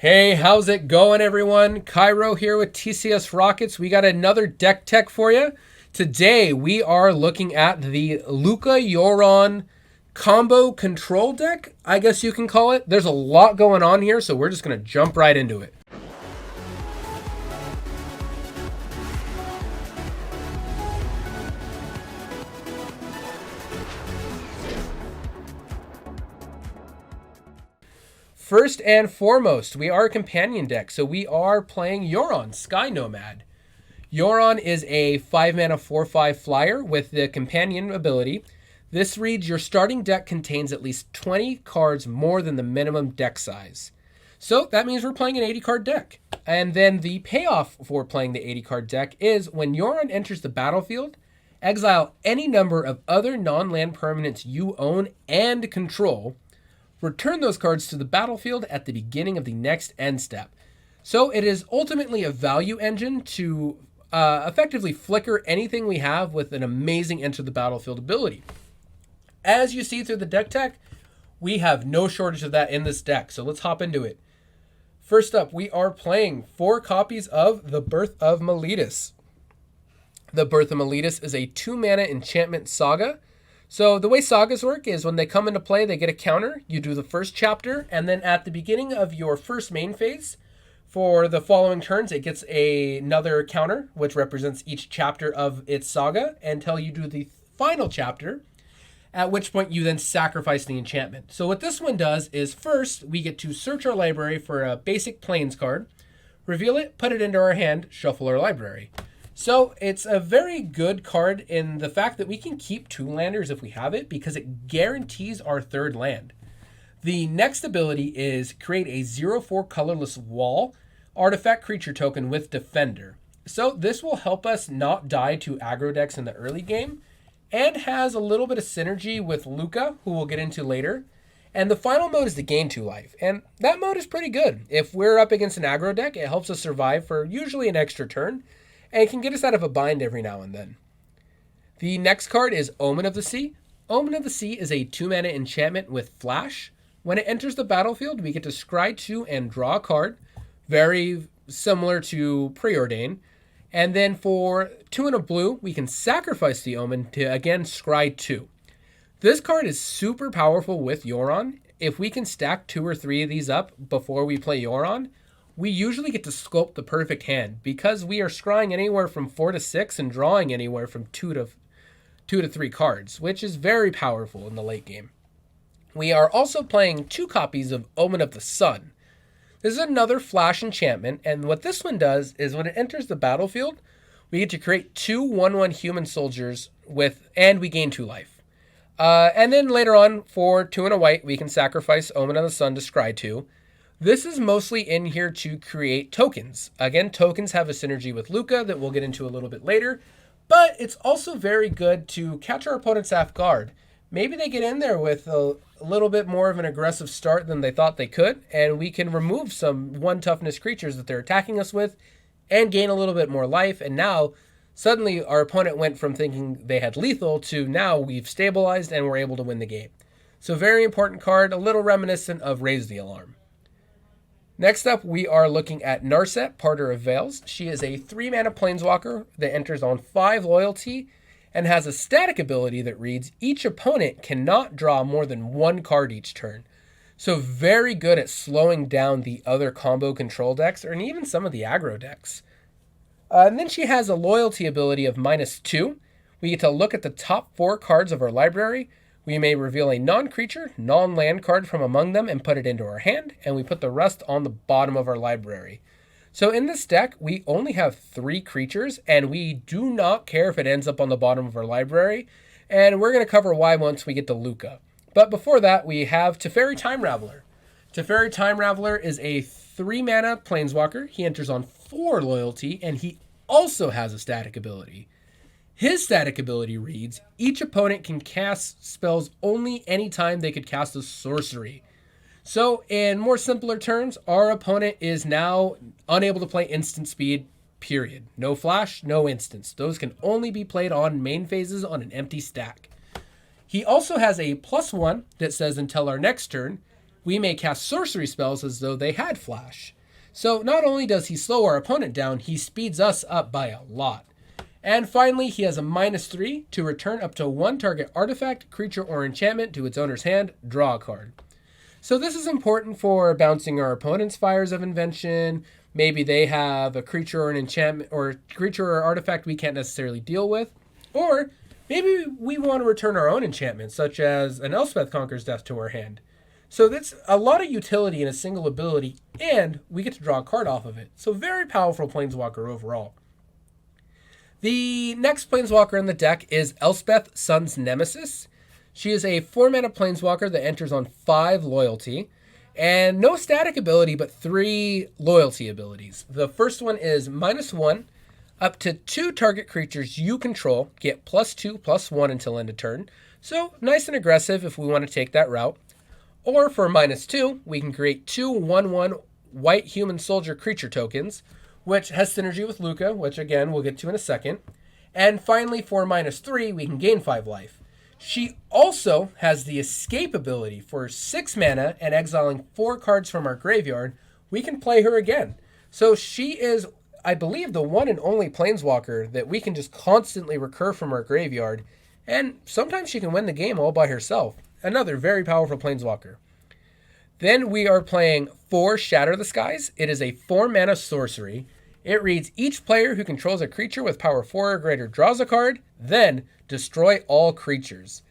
Hey, how's it going, everyone? Cairo here with TCS Rockets. We got another deck tech for you. Today, we are looking at the Lukka Yoron combo control deck, I guess you can call it. There's a lot going on here, so we're just going to jump right into it. First and foremost, we are a companion deck, so we are playing Yoron, Sky Nomad. Yoron is a 5-mana 4/5 flyer with the companion ability. This reads, your starting deck contains at least 20 cards more than the minimum deck size. So that means we're playing an 80-card deck. And then the payoff for playing the 80-card deck is when Yoron enters the battlefield, exile any number of other non-land permanents you own and control. Return those cards to the battlefield at the beginning of the next end step. So it is ultimately a value engine to effectively flicker anything we have with an amazing enter the battlefield ability. As you see through the deck tech, we have no shortage of that in this deck. So let's hop into it. First up, we are playing 4 copies of The Birth of Meletus. The Birth of Meletus is a 2-mana enchantment saga. So the way sagas work is when they come into play, they get a counter. You do the first chapter, and then at the beginning of your first main phase, for the following turns, it gets another counter, which represents each chapter of its saga, until you do the final chapter, at which point you then sacrifice the enchantment. So what this one does is first, we get to search our library for a basic Plains card, reveal it, put it into our hand, shuffle our library. So it's a very good card in the fact that we can keep 2 landers if we have it because it guarantees our 3rd land. The next ability is create a 0/4 colorless wall artifact creature token with Defender. So this will help us not die to aggro decks in the early game and has a little bit of synergy with Lukka, who we'll get into later. And the final mode is to gain 2 life. And that mode is pretty good. If we're up against an aggro deck, it helps us survive for usually an extra turn. And it can get us out of a bind every now and then. The next card is Omen of the Sea. Omen of the Sea is a 2-mana enchantment with Flash. When it enters the battlefield, we get to scry 2 and draw a card. Very similar to Preordain. And then for 2 and a blue, we can sacrifice the Omen to, again, scry 2. This card is super powerful with Yoron. If we can stack 2 or 3 of these up before we play Yoron, we usually get to sculpt the perfect hand because we are scrying anywhere from 4 to 6 and drawing anywhere from 2 to 3 cards, which is very powerful in the late game. We are also playing 2 copies of Omen of the Sun. This is another flash enchantment, and what this one does is when it enters the battlefield, we get to create 2 1/1 human soldiers and we gain 2 life. And then later on, for 2 and a white, we can sacrifice Omen of the Sun to scry 2. This is mostly in here to create tokens. Again, tokens have a synergy with Lukka that we'll get into a little bit later, but it's also very good to catch our opponents off guard. Maybe they get in there with a little bit more of an aggressive start than they thought they could, and we can remove some 1 toughness creatures that they're attacking us with and gain a little bit more life. And now, suddenly, our opponent went from thinking they had lethal to now we've stabilized and we're able to win the game. So very important card, a little reminiscent of Raise the Alarm. Next up, we are looking at Narset, Parter of Veils. She is a 3-mana planeswalker that enters on 5 loyalty and has a static ability that reads, each opponent cannot draw more than 1 card each turn. So very good at slowing down the other combo control decks and even some of the aggro decks. And then she has a loyalty ability of -2. We get to look at the top 4 cards of our library. We may reveal a non-creature, non-land card from among them and put it into our hand, and we put the rest on the bottom of our library. So in this deck, we only have 3 creatures, and we do not care if it ends up on the bottom of our library, and we're going to cover why once we get to Lukka. But before that, we have Teferi Time Raveler. Teferi Time Raveler is a 3-mana planeswalker. He enters on 4 loyalty, and he also has a static ability. His static ability reads, each opponent can cast spells only anytime they could cast a sorcery. So in more simpler terms, our opponent is now unable to play instant speed, period. No flash, no instants. Those can only be played on main phases on an empty stack. He also has a +1 that says until our next turn, we may cast sorcery spells as though they had flash. So not only does he slow our opponent down, he speeds us up by a lot. And finally, he has a -3 to return up to one target artifact, creature, or enchantment to its owner's hand, draw a card. So this is important for bouncing our opponent's Fires of Invention. Maybe they have a creature or an enchantment or creature or artifact we can't necessarily deal with. Or maybe we want to return our own enchantment, such as an Elspeth Conquers Death to our hand. So that's a lot of utility in a single ability, and we get to draw a card off of it. So very powerful Planeswalker overall. The next Planeswalker in the deck is Elspeth, Sun's Nemesis. She is a 4-mana Planeswalker that enters on 5 loyalty, and no static ability, but 3 loyalty abilities. The first one is -1, up to 2 target creatures you control get +2/+1 until end of turn. So nice and aggressive if we want to take that route. Or for -2, we can create 2 1/1 white human soldier creature tokens, which has synergy with Lukka, which again we'll get to in a second. And finally, for -3, we can gain 5 life. She also has the escape ability. For 6 mana and exiling 4 cards from our graveyard, we can play her again. So she is, I believe, the one and only Planeswalker that we can just constantly recur from our graveyard, and sometimes she can win the game all by herself. Another very powerful Planeswalker. Then we are playing 4 Shatter the Skies. It is a 4-mana sorcery. It reads, each player who controls a creature with power 4 or greater draws a card, then destroy all creatures.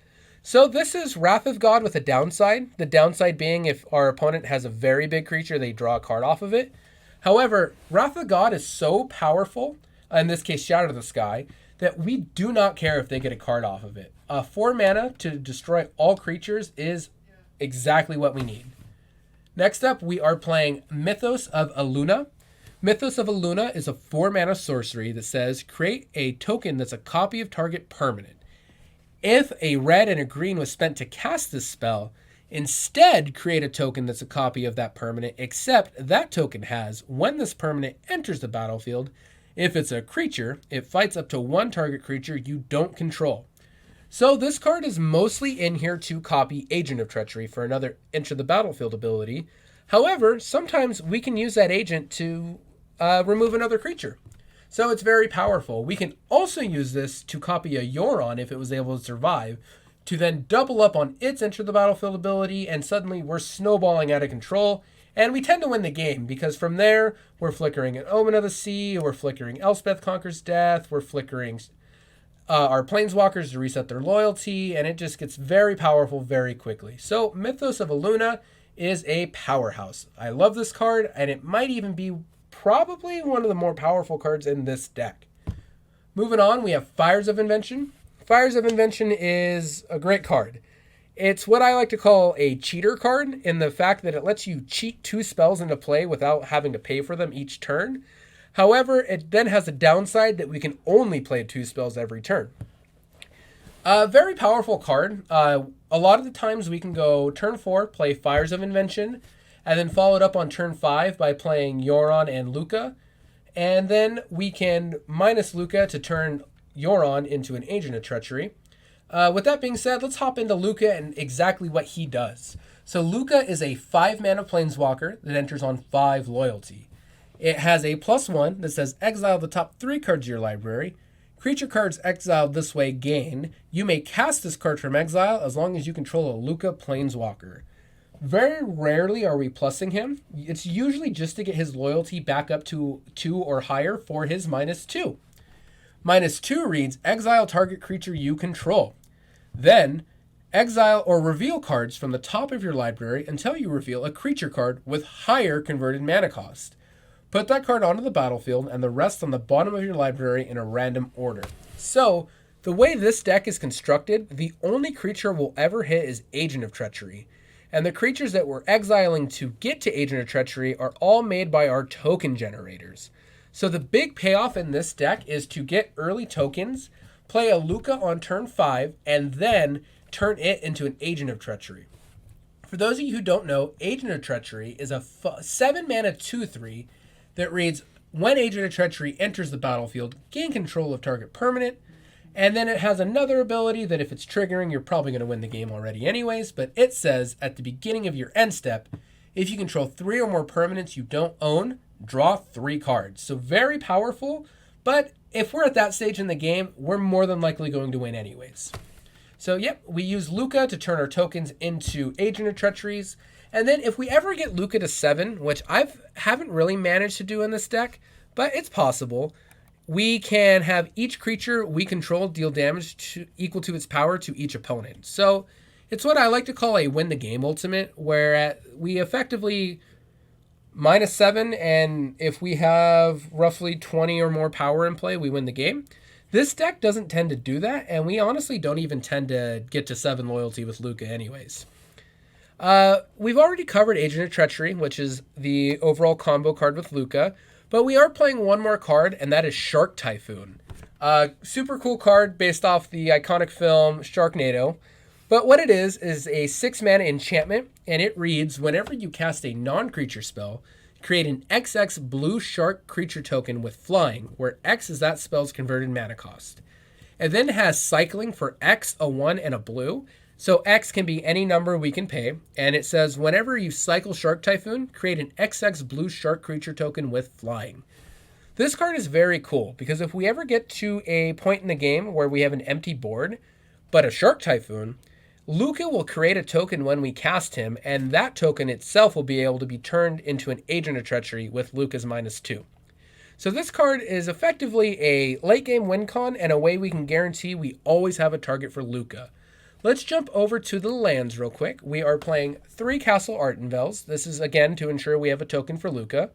So this is Wrath of God with a downside. The downside being if our opponent has a very big creature, they draw a card off of it. However, Wrath of God is so powerful, in this case Shatter the Sky, that we do not care if they get a card off of it. 4 mana to destroy all creatures is exactly what we need. Next up, we are playing Mythos of Aluna. Mythos of Aluna is a 4-mana sorcery that says, create a token that's a copy of target permanent. If a red and a green was spent to cast this spell, instead create a token that's a copy of that permanent, except that token has, when this permanent enters the battlefield, if it's a creature, it fights up to 1 target creature you don't control. So this card is mostly in here to copy Agent of Treachery for another Enter the Battlefield ability. However, sometimes we can use that agent to remove another creature. So it's very powerful. We can also use this to copy a Yoron if it was able to survive, to then double up on its Enter the Battlefield ability, and suddenly we're snowballing out of control, and we tend to win the game, because from there, we're flickering an Omen of the Sea, we're flickering Elspeth Conquers Death, we're flickering our Planeswalkers to reset their loyalty, and it just gets very powerful very quickly. So Mythos of Aluna is a powerhouse. I love this card, and it might even be probably one of the more powerful cards in this deck. Moving on, we have Fires of Invention. Fires of Invention is a great card. It's what I like to call a cheater card, in the fact that it lets you cheat 2 spells into play without having to pay for them each turn. However, it then has a downside that we can only play 2 spells every turn. A very powerful card. A lot of the times we can go turn 4, play Fires of Invention, and then follow it up on turn 5 by playing Yoron and Lukka. And then we can minus Lukka to turn Yoron into an Agent of Treachery. With that being said, let's hop into Lukka and exactly what he does. So Lukka is a 5-mana Planeswalker that enters on 5 loyalty. It has a +1 that says exile the top 3 cards of your library. Creature cards exiled this way gain. You may cast this card from exile as long as you control a Lukka Planeswalker. Very rarely are we plussing him. It's usually just to get his loyalty back up to 2 or higher for his -2. -2 reads, exile target creature you control. Then, exile or reveal cards from the top of your library until you reveal a creature card with higher converted mana cost. Put that card onto the battlefield and the rest on the bottom of your library in a random order. So, the way this deck is constructed, the only creature we'll ever hit is Agent of Treachery. And the creatures that we're exiling to get to Agent of Treachery are all made by our token generators. So the big payoff in this deck is to get early tokens, play a Lukka on turn 5, and then turn it into an Agent of Treachery. For those of you who don't know, Agent of Treachery is a 7-mana 2/3 that reads, when Agent of Treachery enters the battlefield, gain control of target permanent. And then it has another ability that if it's triggering, you're probably going to win the game already anyways, but it says at the beginning of your end step, if you control 3 or more permanents you don't own, draw 3 cards. So very powerful, but if we're at that stage in the game, we're more than likely going to win anyways. So yep, we use Lukka to turn our tokens into Agent of Treacheries. And then if we ever get Lukka to 7, which I haven't really managed to do in this deck, but it's possible, we can have each creature we control deal damage equal to its power to each opponent. So it's what I like to call a win the game ultimate, where we effectively -7, and if we have roughly 20 or more power in play, we win the game. This deck doesn't tend to do that, and we honestly don't even tend to get to 7 loyalty with Lukka anyways. We've already covered Agent of Treachery, which is the overall combo card with Lukka, but we are playing one more card, and that is Shark Typhoon. Super cool card based off the iconic film Sharknado. But what it is a 6-mana enchantment, and it reads, whenever you cast a non-creature spell, create an XX blue shark creature token with flying, where X is that spell's converted mana cost. It then has cycling for X, a 1, and a blue. So X can be any number we can pay. And it says, whenever you cycle Shark Typhoon, create an XX blue shark creature token with flying. This card is very cool, because if we ever get to a point in the game where we have an empty board, but a Shark Typhoon, Lukka will create a token when we cast him, and that token itself will be able to be turned into an Agent of Treachery with Lukka's -2. So this card is effectively a late game win con and a way we can guarantee we always have a target for Lukka. Let's jump over to the lands real quick. We are playing 3 Castle Ardenvels. This is again to ensure we have a token for Lukka.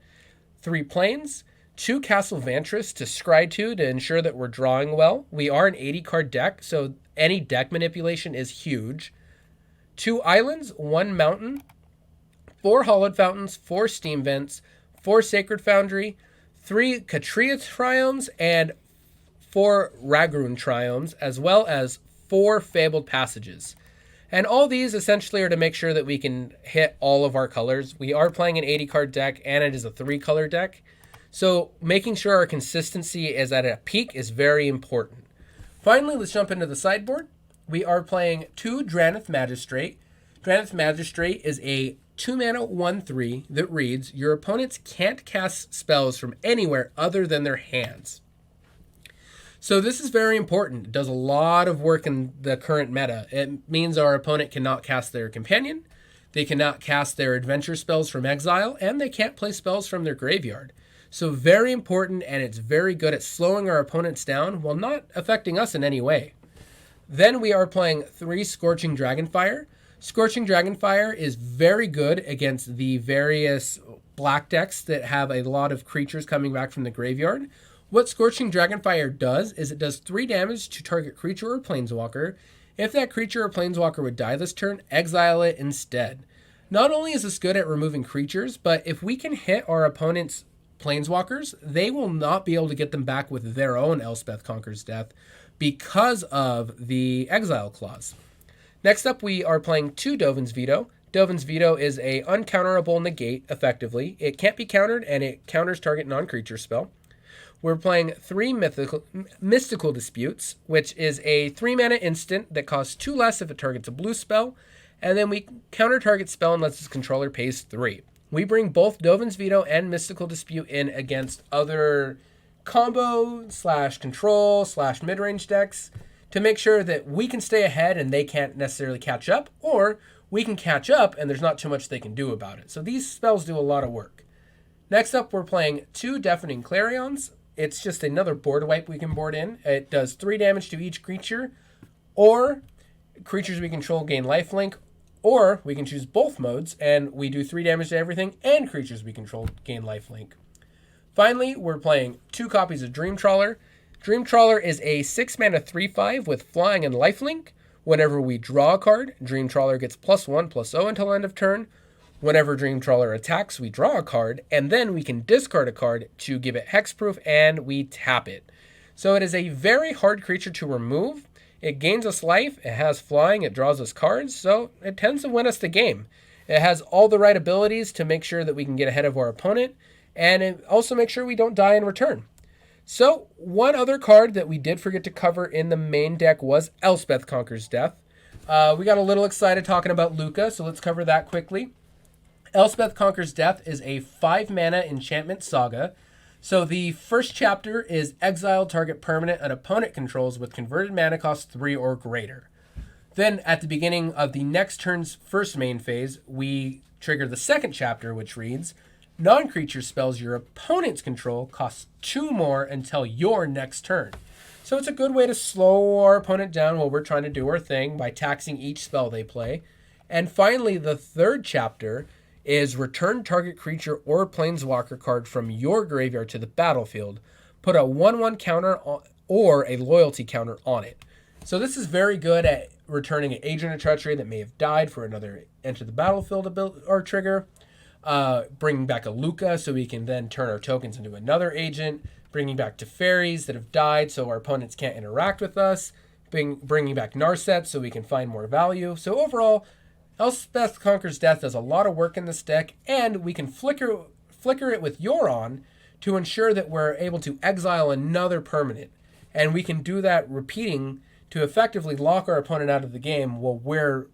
3 Plains, 2 Castle Vantress to scry to ensure that we're drawing well. We are an 80 card deck, so any deck manipulation is huge. 2 islands, 1 mountain, 4 hollowed fountains, 4 steam vents, 4 sacred foundry, 3 Katria triomes, and 4 Ragrun triomes, as well as 4 fabled passages. And all these essentially are to make sure that we can hit all of our colors. We are playing an 80 card deck, and it is a 3 color deck. So making sure our consistency is at a peak is very important. Finally, let's jump into the sideboard. We are playing 2 Drannith Magistrate. Drannith Magistrate is a 2-mana 1/3 that reads, your opponents can't cast spells from anywhere other than their hands. So this is very important. It does a lot of work in the current meta. It means our opponent cannot cast their companion, they cannot cast their adventure spells from exile, and they can't play spells from their graveyard. So very important, and it's very good at slowing our opponents down while not affecting us in any way. Then we are playing 3 Scorching Dragonfire. Scorching Dragonfire is very good against the various black decks that have a lot of creatures coming back from the graveyard. What Scorching Dragonfire does is it does 3 damage to target creature or planeswalker. If that creature or planeswalker would die this turn, exile it instead. Not only is this good at removing creatures, but if we can hit our opponent's planeswalkers, they will not be able to get them back with their own Elspeth Conquers Death because of the exile clause. Next up, we are playing 2 Dovin's Veto. Dovin's Veto is a uncounterable negate, effectively. It can't be countered, and it counters target non-creature spell. We're playing 3 Mystical Disputes, which is a 3-mana instant that costs 2 less if it targets a blue spell, and then we counter target spell unless its controller pays 3. We bring both Dovin's Veto and Mystical Dispute in against other combo/control/midrange decks to make sure that we can stay ahead and they can't necessarily catch up, or we can catch up and there's not too much they can do about it. So these spells do a lot of work. Next up, we're playing 2 Deafening Clarions. It's just another board wipe we can board in. It does 3 damage to each creature, or creatures we control gain lifelink, or we can choose both modes, and we do 3 damage to everything, and creatures we control gain lifelink. Finally, we're playing 2 copies of Dream Trawler. Dream Trawler is a 6-mana 3/5 with flying and lifelink. Whenever we draw a card, Dream Trawler gets +1/+0 until end of turn. Whenever Dream Trawler attacks, we draw a card, and then we can discard a card to give it hexproof, and we tap it. So it is a very hard creature to remove. It gains us life, it has flying, it draws us cards, so it tends to win us the game. It has all the right abilities to make sure that we can get ahead of our opponent, and it also makes sure we don't die in return. So one other card that we did forget to cover in the main deck was Elspeth Conquers Death. We got a little excited talking about Lukka, so let's cover that quickly. Elspeth Conquers Death is a 5-mana enchantment saga. So the first chapter is exile target permanent an opponent controls with converted mana cost 3 or greater. Then at the beginning of the next turn's first main phase, we trigger the second chapter, which reads, non-creature spells your opponent's control cost 2 more until your next turn. So it's a good way to slow our opponent down while we're trying to do our thing by taxing each spell they play. And finally, the third chapter is return target creature or planeswalker card from your graveyard to the battlefield. Put a 1/1 counter or a loyalty counter on it. So this is very good at returning an Agent of Treachery that may have died for another enter the battlefield or trigger. Bringing back a Lukka so we can then turn our tokens into another agent. Bringing back Teferis that have died so our opponents can't interact with us. Bringing back Narset so we can find more value. So overall, Elspeth Conquers Death does a lot of work in this deck, and we can flicker it with Euron to ensure that we're able to exile another permanent. And we can do that repeating to effectively lock our opponent out of the game while we're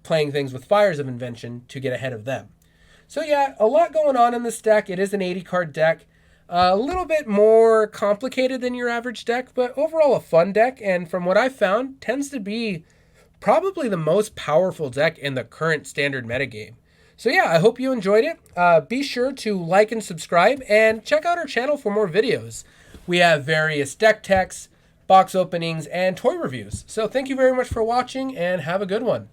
playing things with Fires of Invention to get ahead of them. So yeah, a lot going on in this deck. It is an 80-card deck. A little bit more complicated than your average deck, but overall a fun deck, and from what I've found, tends to be probably the most powerful deck in the current standard metagame. So yeah, I hope you enjoyed it. Be sure to like and subscribe, and check out our channel for more videos. We have various deck techs, box openings, and toy reviews. So thank you very much for watching, and have a good one.